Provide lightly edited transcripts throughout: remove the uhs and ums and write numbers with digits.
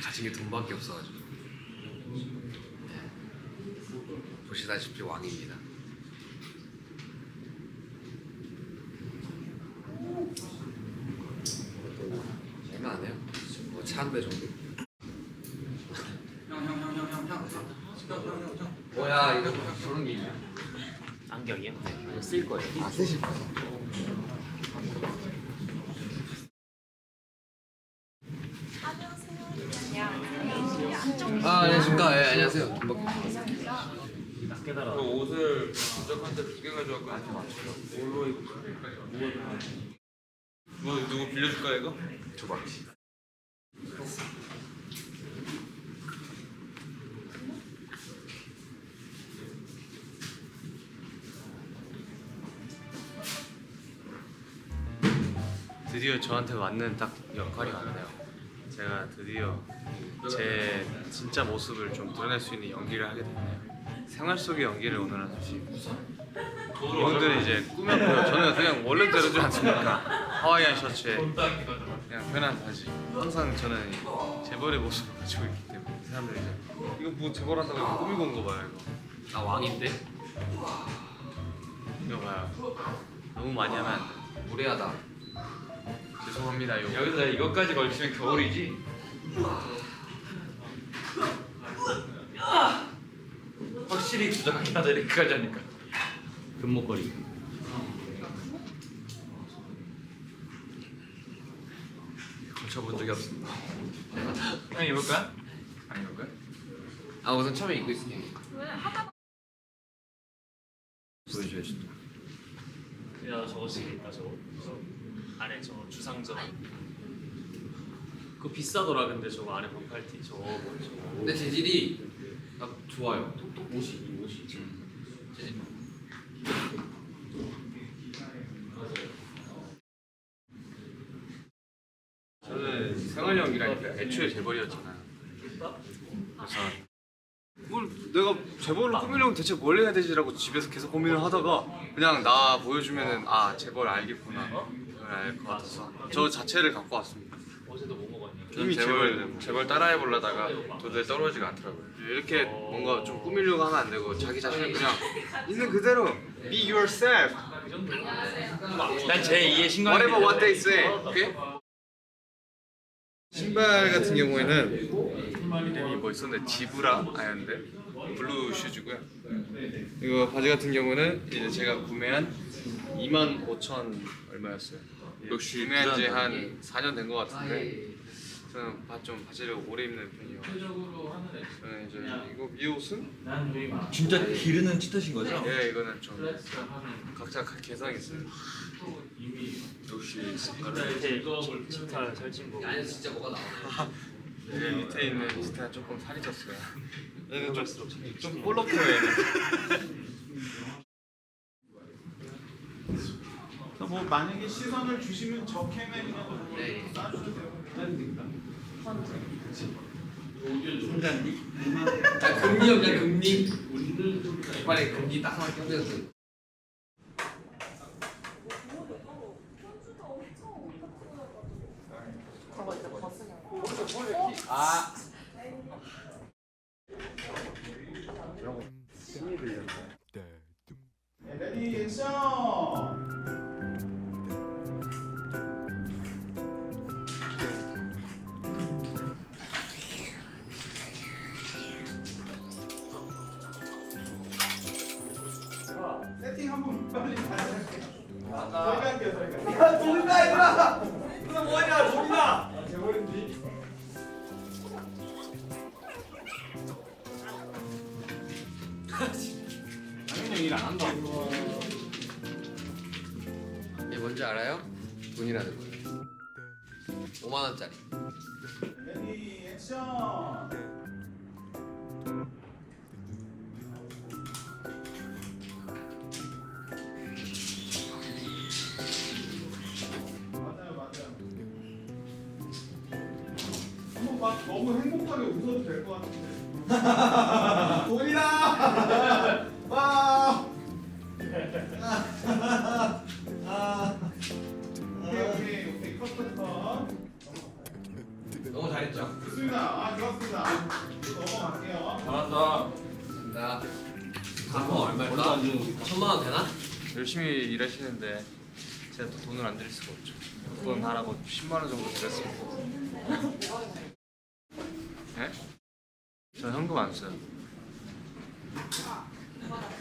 가진 게 돈밖에 없어가지고. 보시다시피 왕입니다. 얼마 안 해요? 뭐 차 한 대 정도? 뭐야 이거 저런 게 있냐? 안경이요? 이거 쓸 거예요. 아 쓰실 거야? 아 안녕하십니까. 예 안녕하세요. 깨달아. 그 옷을 부적한테 2개 가져왔거든요. 뭘로 입을까? 뭐 누구 빌려줄까 이거? 줘봐. 드디어 저한테 맞는 딱 역할이 왔네요. 제가 드디어 제 진짜 모습을 좀 드러낼 수 있는 연기를 하게 됐네요. 생활 속의 연기를 오늘 하듯이 이분들은 이제 꾸몄고요. 저는 그냥 원래대로지 않습니까? 하와이안 셔츠에 그냥 편한 바지. 항상 저는 재벌의 모습을 가지고 있기 때문에 사람들이 이제 이거 뭐 재벌한다고 이거 꾸미고 온 거 봐요. 이거 나 왕인데? 이거 봐요. 너무 많이 하면 안 돼. 무례하다. 죄송합니다. 이거. 여기다 이것까지 걸치면 겨울이지? 확실히 부적하긴 하다 이렇게까지 하니까. 금목걸이. 걸쳐본 적이 없습니다. 형 입을 거야? 안 입을 거야? 아 우선 처음에 입고 있을게. 보여줘야지. 야 저거 시계 있다 저거 안에 저 주상점 그거 비싸더라. 근데 저거 안에 반팔티 저거 뭐 저거 근데 재질이 딱 좋아요. 옷이 재질. 저는 생활 연기라니까 애초에 재벌이었잖아요. 그래서 뭘 내가 재벌로 꾸미려면 대체 뭘 해야 되지라고 집에서 계속 고민을 하다가 그냥 나 보여주면은 아 재벌 알겠구나 그걸 알 것 같아서 저 자체를 갖고 왔습니다. 어제도 뭐 먹었냐? 이미 재벌 따라해 보려다가 도저히 떨어지가 않더라고요. 이렇게 뭔가 좀 꾸미려고 하면 안 되고 자기 자신을 그냥 있는 그대로 be yourself. 난 제2의 신광. Whatever what they say. 오케이? 신발 같은 경우에는 이름이 뭐 있었는데 지브라 아였는데 블루 슈즈고요. 이거 바지 같은 경우는 이제 제가 구매한 25,000 얼마였어요. 역시 구매한 지 부자다. 한 4년 된 것 같은데 저는 좀 바지를 오래 입는 편이에요. 저는 이제 이거 이 옷은 진짜 기르는 치트신 거죠? 예 이거는 좀 각자 개성이 있어요. 역시 밑에 치타 살찐 거. 안에서 진짜 뭐가 나와. 여기 밑에 있는 치타는 조금 살이 쪘어요. 얘는 좀 볼록해요 얘는. 뭐 만약에 시선을 주시면 저 캠에 그냥 네. 쏴주셔도 돼요. 아 금리 없냐 금리? 빨리 금리 딱 하나 껴줘서. 아. 레디 액션. 세팅 한번 빨리 가야겠어요. 저희가 할게요 저희가. 야 돈이다 얘들아. 누나 뭐하냐 돈이다. 재벌인지. 당연히 일안 한다. 이게 뭔지 알아요? 돈이라는 거예요. 5만 원짜리. 레디 액션. 맞아요 맞아요. 한번 막 너무 행복하게 웃어도 될 것 같은데. 돈이다. 와. 오케이 컷. 너무 잘했죠? 좋습니다. 열심히 일하시는데 제가 또 돈을 안 드릴 수가 없죠. 돈 하라고 10만 원 정도 드렸습니다. 네? 저 현금 안 써요.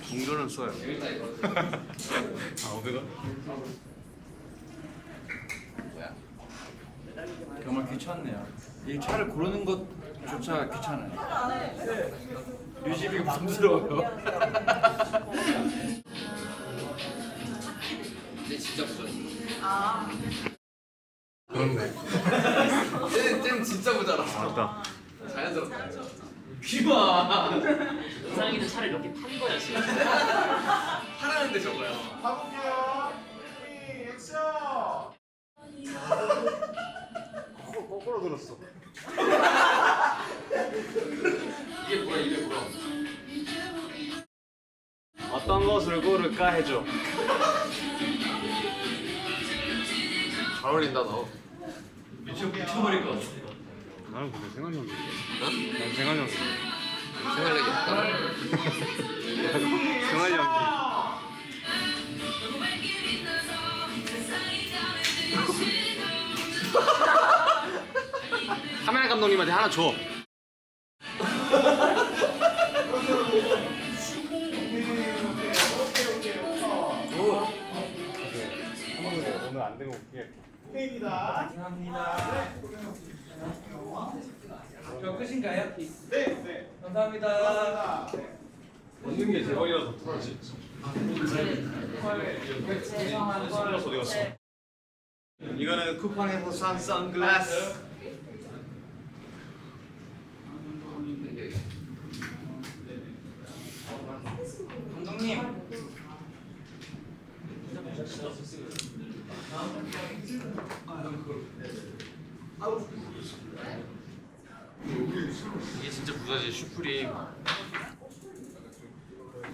동전은 써요. 아 500원? 정말 귀찮네요. 이 차를 고르는 것조차 귀찮아요. 유지비가 부담스러워요. 근데 진짜 부자지. 그렇네. 쟤는 진짜 부자라. 맞다. 자연스럽다. 귀마. 이상이는 차를 몇 개 판 거야 지금. 하라는데 저거야. 가볼게요. 액션. 거꾸로 들었어. 이게 뭐야 이게 뭐야. 어떤 것을 고를까 해줘. 잘 어울린다 너. 미쳐버릴 것 같아. 나는 근데 생활용이. 난 생활용이. 생활력이 없다. 생활용이. 카메라 감독님한테 하나 줘. 오늘 안 되면 웃게. 오케이입니다. 감사합니다. 저 끝인가요? 네. 감사합니다. 얻는 게 대박이라서 그러지. 어디 갔어? 이거는 쿠팡에서 산 선글라스. 감독님. 이게 진짜 부자지 슈프림.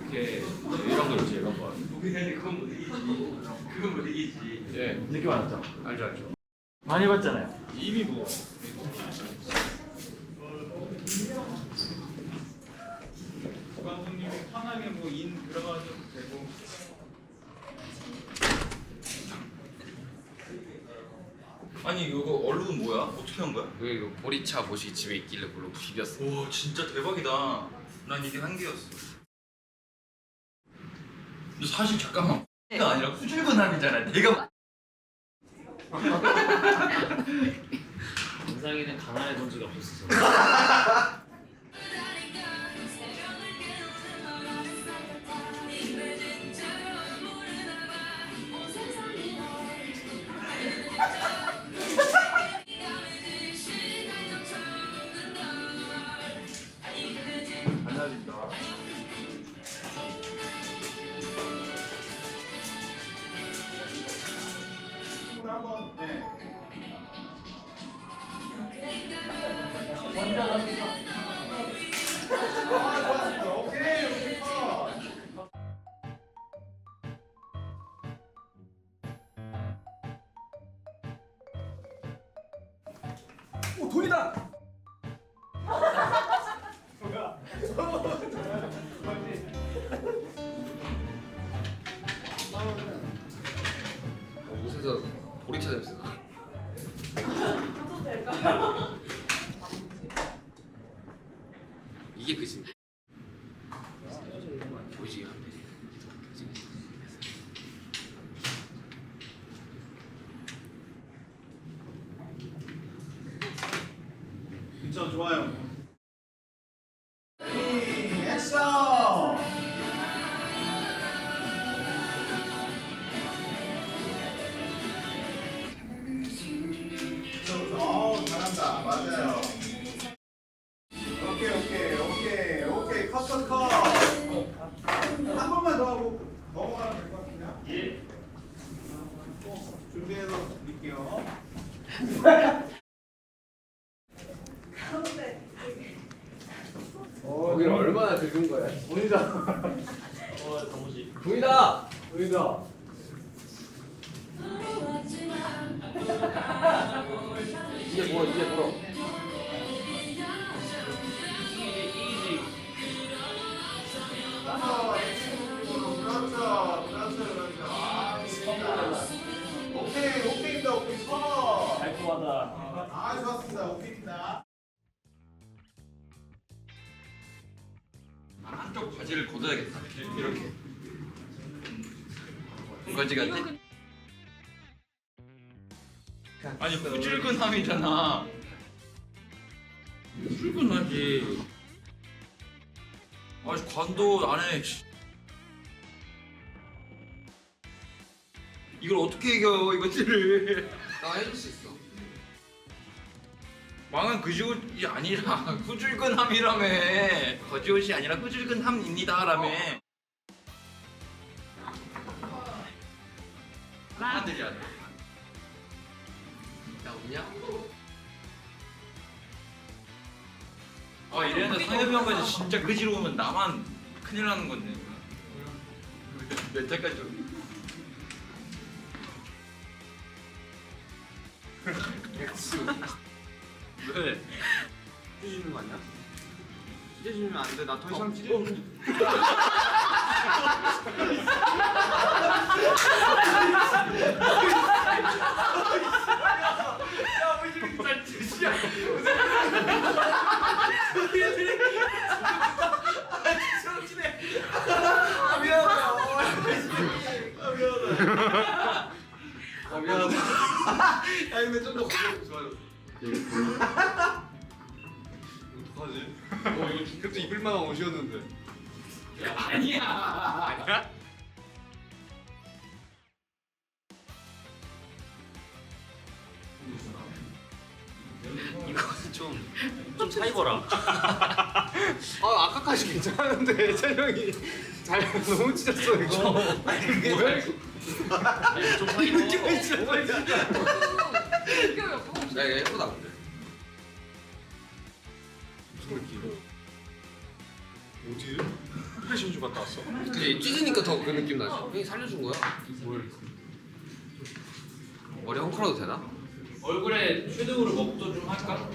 이렇게 이런 거 있지 이런 거. 그건 못 이기지. 예, 느낌 왔죠? 알죠. 많이 봤잖아요. 이미 뭐. 감독님이 편하게 뭐인 들어가셔도 되고. 아니 이거 얼룩은 뭐야? 어떻게 한 거야? 그 보리차 못이 집에 있길래 그걸로 비볐어. 와 진짜 대박이다. 난 이게 한 개였어. 근데 사실 잠깐만 가 아니라 후줄근함이잖아. 내가 이상이는 가난해 본 적이 없었어. 한번 네. 좋았습니다. 오케이. 컷. 오 돈이다. 뭐야? 옷에서 보리차 냄새 나. 이게 그지. 보이지가 않네. 그쵸 좋아요. 액션. 잘한다. 맞아요. 오케이. 컷. 한 번만 더 하고 넘어가면 될 것 같은데요? 예. 준비해서 드릴게요. 거기를 얼마나 긁은 거야? 돈이다. 이게 뭐야? 그렇죠. 바지를 걷어야겠다. 이렇게. 바지 같아? 아니 후줄근함이잖아. 출근하지. 아니 관도 안 해. 이걸 어떻게 이겨 이것들을? 나 해줄 수 있어. 망한 그지옷이 아니라 후줄근함이라며. 거지옷이 아니라 후줄근함입니다라며. 사람들이야. 나 웃냐? 아 이래는데 상엽이 형까지 진짜 그지로 오면 나만 큰일 나는 건데. 몇 자까지 좀. 왜? 찢어주는 거 아니야? 찢어주면 안 돼. 나 더 이상 찢어. 야 근데 좀더 좋아요. 어떡하지? 이거 그래도 입을 만한 옷이었는데. 아니야. 이거 좀 사입어라. 아 아까까지 괜찮았는데 예찬 형이 잘 너무 찢었어 이거. 뭐야? 좀 사입어. 야 이거 예쁘다 근데. 무슨 느낌? 어디? 패션쇼 갔다 왔어? 그치 찢으니까 더 그 느낌 나지. 형이 살려준 거야. 뭘? 머리 헝클어도 되나? 얼굴에 섀도우를 먹도 좀 할까?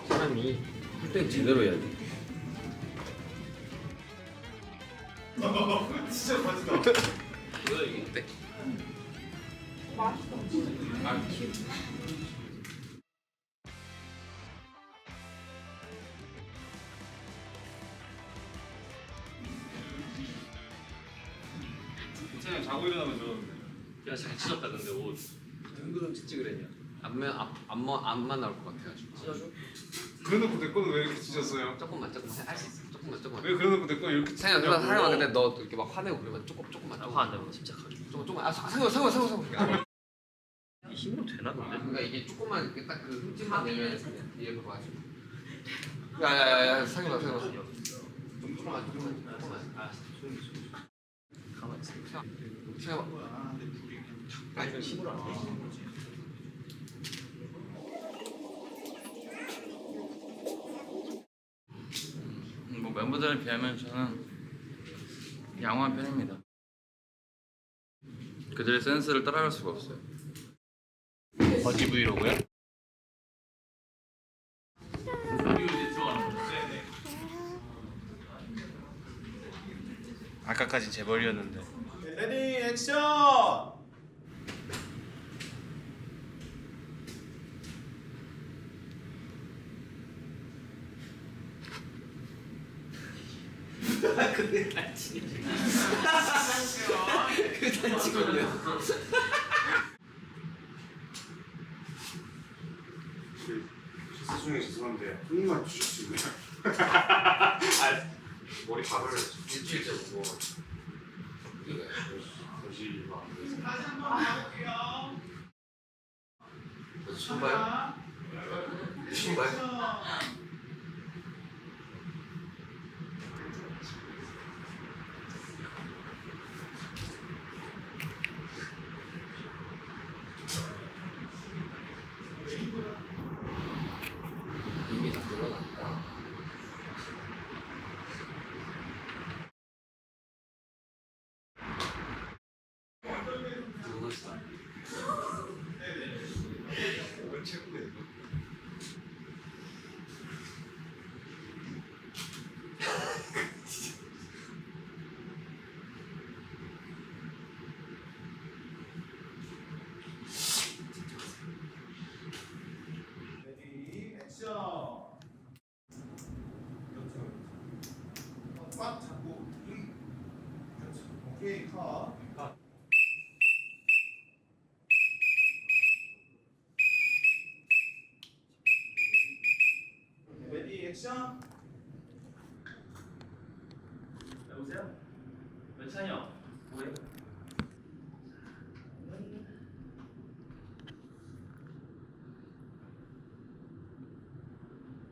사람이 할 때 제대로 해야 돼. 진짜 맛있다. 뭐야 이게? 어때? 예찬 형 자고 일어나면 저러는데. 야잘 찢었다 근데 옷. 누구 좀 찢지 그랬냐? 앞만 나올 것 같아가지고. 찢어줘? 그래놓고 내 거는 왜 이렇게 찢었어요? 조금만 할 수 있어. 조금만. 왜 그래놓고 내 거 이렇게 상현 그래 상현 근데 너 이렇게 막 화내고 그러면 조금만. 화안 나면 침착하게. 조금만. 아 상현. 이 힘으로 되나 근데? 그러니까 이게 조금만 이렇게 딱 그 흠집만 내면 이해 그거 가지고. 야야야야 상현. 조금만. 아 조용히. 가만히 있어. 상현. 아니 힘으로 안 돼. 뭐 멤버들에 비하면 저는 양호한 편입니다. 그들의 센스를 따라갈 수가 없어요. 버지 브이로그요? 이제 들어가는 거. 네네. 아까까진 재벌이었는데. 레디 액션! 근데 날 치네. 그단 치고 있네. 수중에 죄송한데 한 입만 주실 수 있나요? 머리 박을 일주일째 뭐. 다시 막 신발? 신발? 이미 다 들어갔다. 들어갔어. 오케이 컷. 레디 액션. 여보세요? 몇찬이 형? 뭐해?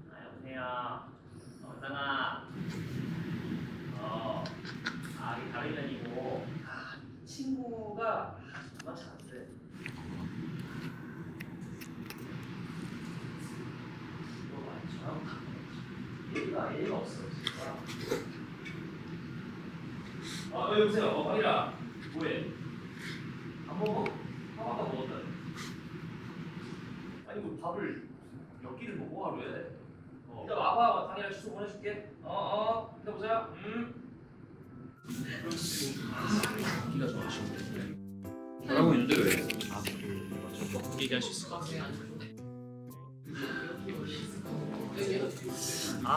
여보세요? 어떤아? 이게 다른 년이고 친구가 정말 잘안돼. 이거 완전 얘가 없어 진짜. 여보세요? 황이라 뭐해? 안 먹어? 밥 아까 먹었다. 아니 뭐 밥을 몇 끼를 먹어 하루에? 이따 와봐. 강이랑 주소 보내줄게. 이따 보자. 기가 좋아하시는데. 잘하고 있는데 왜? 좀 얘기할 수 있을 것 같아.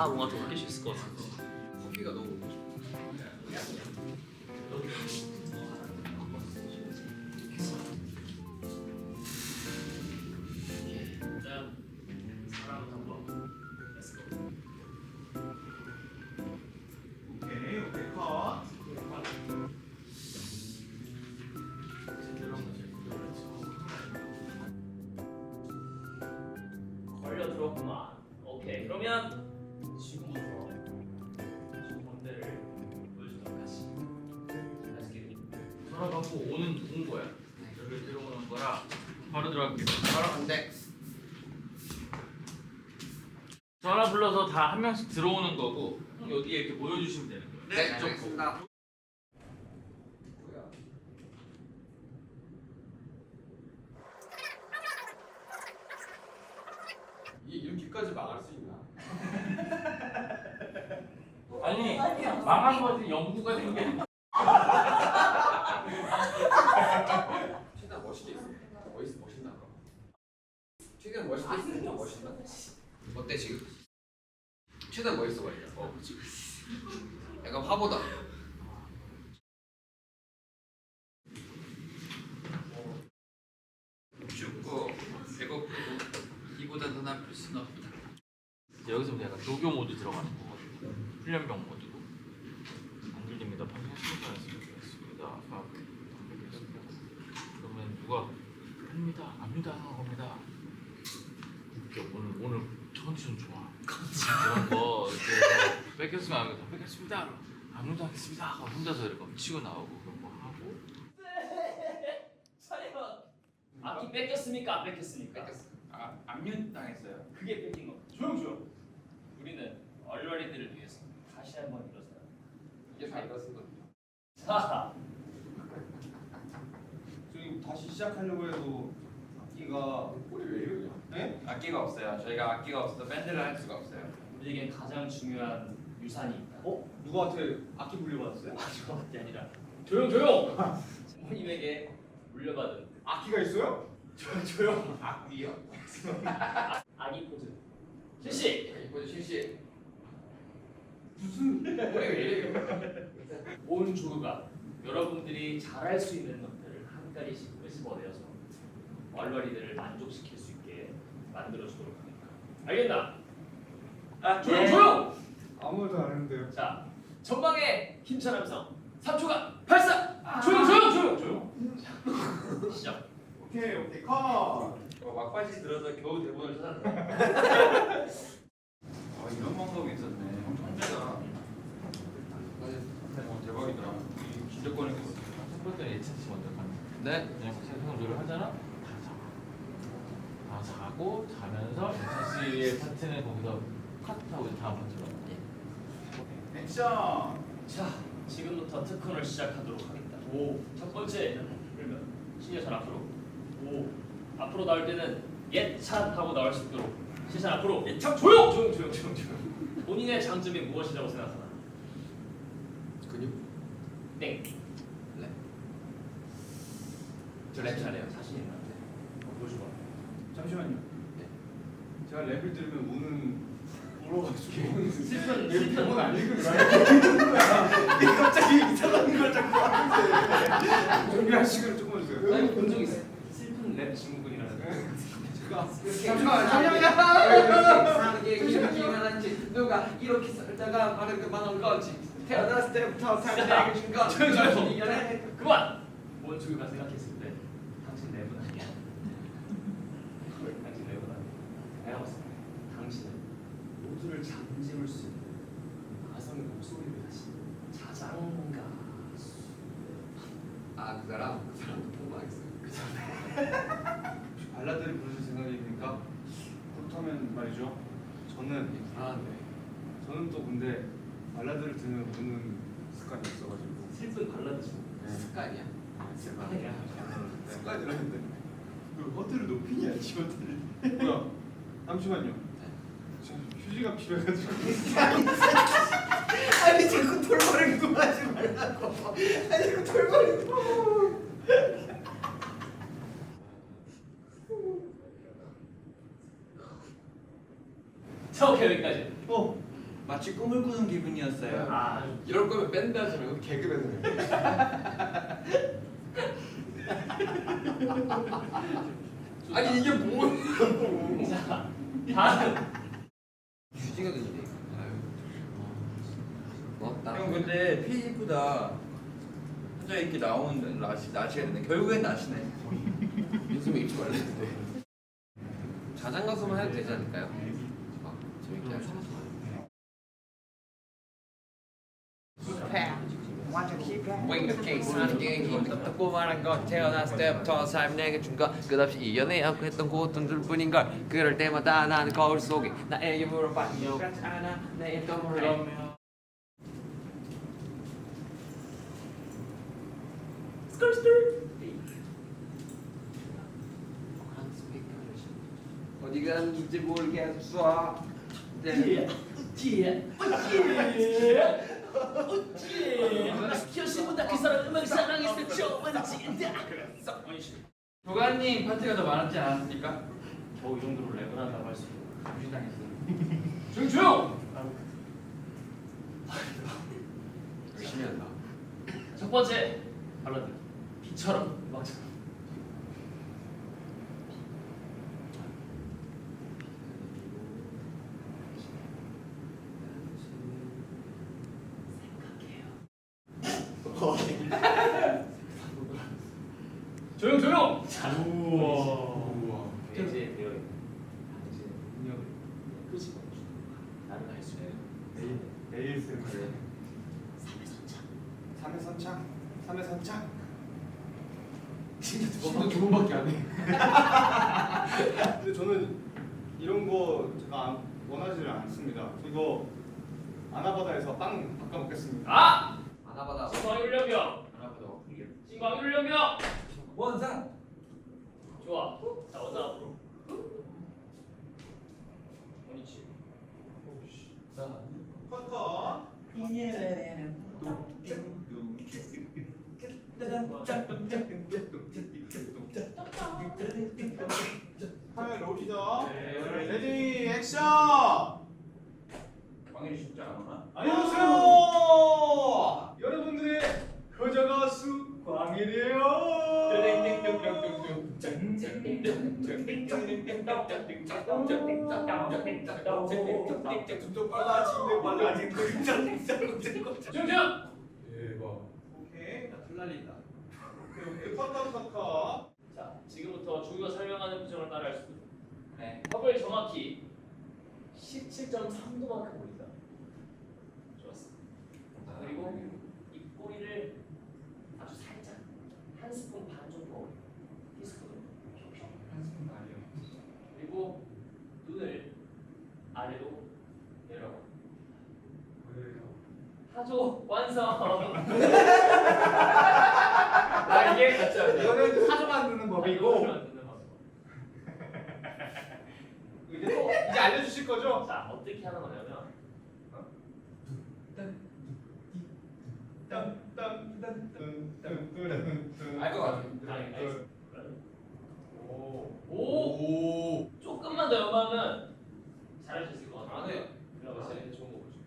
뭔가 더 바뀔 수 있을 것 같아. 커피가 너무 일단 사람을 한번 Let's go. 오케이 컷. 걸려 들었구만. 오케이 그러면 지금부터 본대를 보여주도록 하지. Let's get it. 전화 받고 온 거야. 여기 들어오는 거라 바로 들어갈게요. 바로 안돼. 전화 불러서 다 한 명씩 들어오는 거고 여기에 이렇게 모여주시면 되는 거예요. 네, 알겠습니다. 이게 이렇게까지 망할 수 있나? 아니 망한 거지 연구가 된 게. 최대한 멋있게 있어. 멋있나 그럼? 최대한 멋있게 있으면 멋있나? 어때 지금? 최대한 멋있어 보인다. 그렇지. 약간 화보다. 춥고 배고프고 이보다 더 나쁠 수는 없다. 여기서부터 약간 녹요 모드 들어가는 거거든요. 훈련병 모드고 안 들립니다. 반갑습니다. 그러면 누가 압니다 하는 겁니다. 웃겨. 오늘 컨디션 좋아. 그런 거 이렇게 뺏겼으면 안 뺏겼습니다. 아무도 하겠습니다. 하고 혼자서 이렇게 치고 나오고 그런 거 하고. 차려. 악기 뺏겼습니까? 안 뺏겼습니까? 뺏겼어. 압류 당했어요. 그게 뺏긴 거. 조용. 우리는 얼얼이들을 위해서 다시 한번 일어서요. 이게 다 이거 쓴 건데. 자, 저희 다시 시작하려고 해도 악기가 우리 왜 이러냐? 네? 악기가 없어요. 저희가 악기가 없어서 밴드를 할 수가 없어요. 우리에겐 가장 중요한 유산이 있다. 누구한테 악기 물려받았어요? 그게 아니라 조용. 부모님에게 물려받은 악기가 있어요? 조용. 악기요? 아기 포즈. 실시. 이번에 실시. 무슨? 우리 왜 이래? 온 조교가 여러분들이 잘할 수 있는 것들을 한 가지씩 끄집어내어서 얼얼이들을 만족시킬 수 있게 만들어주도록 합니다. 알겠나? 조용. 아무것도 안 했는데요. 자, 전방에 힘찬 함성 3초간 발사. 조용. 자, 시작. 오케이 컷. 막바지 들어서 겨우 대본을 찾았네. 이런 방법이 있었네. 천재다. 대박이다. 진짜 꺼내고. 첫 번째 예찬씨 먼저 가는. 네. 그냥 생각을 하잖아. 다 자고 자면서 예찬 씨의 파트는 거기서 컷하고 다음 파트로. 액션. 자, 지금부터 특훈을 시작하도록 하겠다. 첫 번째 그러면 신예찬 앞으로. 앞으로 나올 때는 예찬 하고 나올 수 있도록. 신예찬 앞으로. 예찬 조용. 본인의 장점이 무엇이라고 생각하나? 근육? 땡. 랩. 저 랩 잘해요. 자신 있나? 보여줘봐. 잠시만요. 네. 제가 랩을 들으면 우는 울어가지고 슬픈 대본 안 읽은 거야. 갑자기 이상한 걸 자꾸 하는데. 친구분이라는. 사는 게 이렇게만 한지 누가 이렇게 살다가 말을 그만한 거지. 태어났을 때부터 삶을 준 건. 그만. 원주가 생각했을 때 당신 내분 아니야. 당신 내분 아니야. 내가 봤을 때 당신은 모두를 잠재울 수 있는 가성의 목소리를 가진 자장가. 아, 그 사람도 통과했어요. 발라드를 부르실 생각입니까? 그렇다면 말이죠. 저는 저는 또 근데 발라드를 듣는 습관이 있어가지고 슬픈 발라드죠. 습관이야. 습관이라는데 그 허들을 높이냐 지원들을 뭐야 잠시만요. 저 휴지가 필요해가지고 아니 자꾸 돌머리도 하지 말라고. 아니 자꾸 돌머리도. 자, 오케이 여기까지. 마치 꿈을 꾸는 기분이었어요. 아, 이럴 거면 밴드 하지 말고 개그밴드 해. 아니 이게 뭐야? 자, 다음. 휴지가 되는데. 뭐? 형 근데 피부다 혼자 이렇게 나오는 나시가 되네. 결국엔 나시네. 요즘에 입지 말랬는데. 자장가수만 해도 되지 않을까요? 재밌게 하죠. Wing case 하는 게 힘들었고 말한 것 태어났을 때부터 삶 내게 준 것 끝없이 이겨내 안고 했던 고통들 뿐인걸 그럴 때마다 나는 거울 속에 나에게 물어봐 그렇지 않아 내일 또 몰래 어디 갔는지 모르겠어. 키오시보다 그 사람 음악을 사랑했을 좋은지. 조관님 파트가 더 많았지 않았습니까? 겨우 이 정도로 랩을 한다고 할 수 있고. 무시당했어요. 조용. 열심히 한다. 첫 번째 발라드 비처럼 음악처럼. 조용. 자, 우와 이제 되어 있는 당신의 능력을 끄집어 주는 나는 할 수 있는 내일 쓰는 거예요. 3의 선창. 3회 선창 3회 선창 진짜 두 번밖에 안 해. 근데 저는 이런 거 제가 원하지를 않습니다. 이거 아나바다에서 빵 바꿔 먹겠습니다. 아! 아나바다. 신광훈련병. 신광훈련병. 원상. 좋아. 자, 원상 앞으로. 원위치. 커터 카메라 로디더 레디 액션. 광일이 쉽지 않았나? 안녕하세요. 여러분들의 효자 가수 광일이에요. 좀 빨라지네 빨라지네. 중중. 대박. 오케이. 툴날린다. 오케이 커터. 자, 지금부터 주가 설명하는 부정을 따라할 수 있습니다. 네. 컵을 정확히 17.3도만큼 올리자. 좋았어. 그리고 입꼬리를 아주 살짝 한 스푼 반 정도 티스푼. 한숨 말이요. 그리고 눈을 아래로 내려가. 하조 완성. 아 이게 이거는 사조 만드는 법이고 이제 알려주실 거죠? 자, 어떻게 하는 거냐면 알 것 같아. 오 조금만 더 연마하면 잘할 수 있을 것 같아. 안 해요. 그럼 제일 좋은 거 보여줘.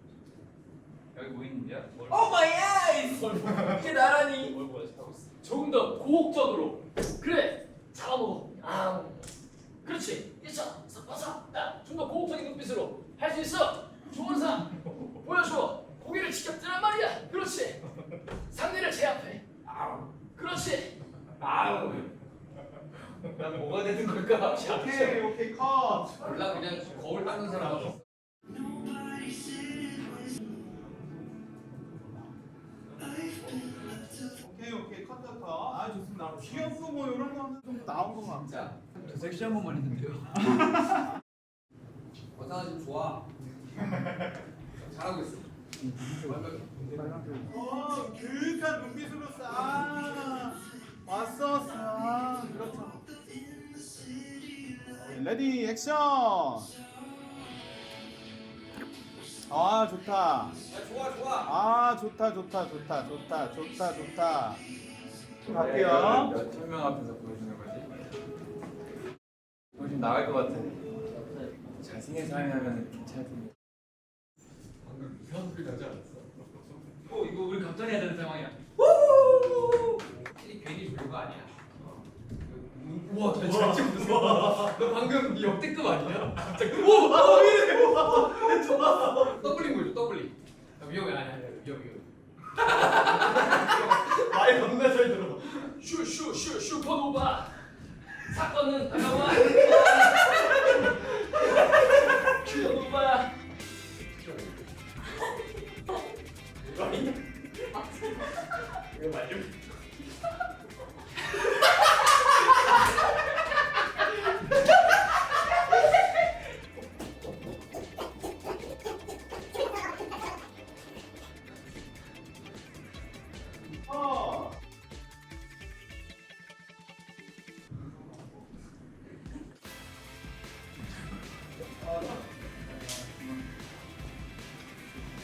여기 뭐 있는데요? 오 마이 아이스. 이게 나라니. 뭘 연습하고 있어. 조금 더 고혹적으로. 그래. 잡아먹어. 그렇지. 1차 싹바사. 야, 좀 더 고혹적인 눈빛으로 할 수 있어. 좋은 상 보여줘. 고개를 지켰더란 말이야. 그렇지. 상대를 제압해. 그렇지. 난 뭐가 되는 걸까? 오케이 컷. 몰라 그냥 거울 닦는 사람. 오케이 컷. 아 좋습니다. 귀엽고 뭐 이런 거는 좀 나온 거 같아. 진짜 저 섹시한 번만 했는데요. 어상아 지금 좋아. 잘하고 있어. 완벽해. 그윽한 눈빛으로 싹 왔어. 그렇죠. 레디 액션. 아 좋다. 야, 좋아. 아 좋다. 갈게요. 몇천 명 앞에서 보여주는 거지? 좀 나갈 것 같아. 잘생긴 사람이 하면 괜찮을 텐데. 방금 이상한 소리 나지 않았어? 이거 우리 갑자기 해야 되는 상황이야. 확실히 괜히 별거 아니야. 우와, 잘 찍었어. 너 방금 이 역대급 아니야? 갑자기. 오, 이래. 좋아. 더블링 보여줘, 더블링. 위험해, 아니야. 위험. 말이 겁나 잘 들어. 슈퍼노바. 사건은 다가와. 슈퍼노바. 이거 말려.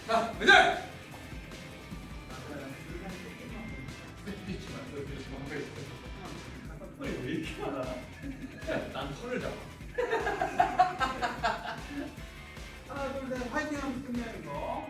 자, 매달. 털이 왜 이렇게 많아? 난 털을 잡아. 하나 둘 셋 화이팅 하면서 끝내는 거.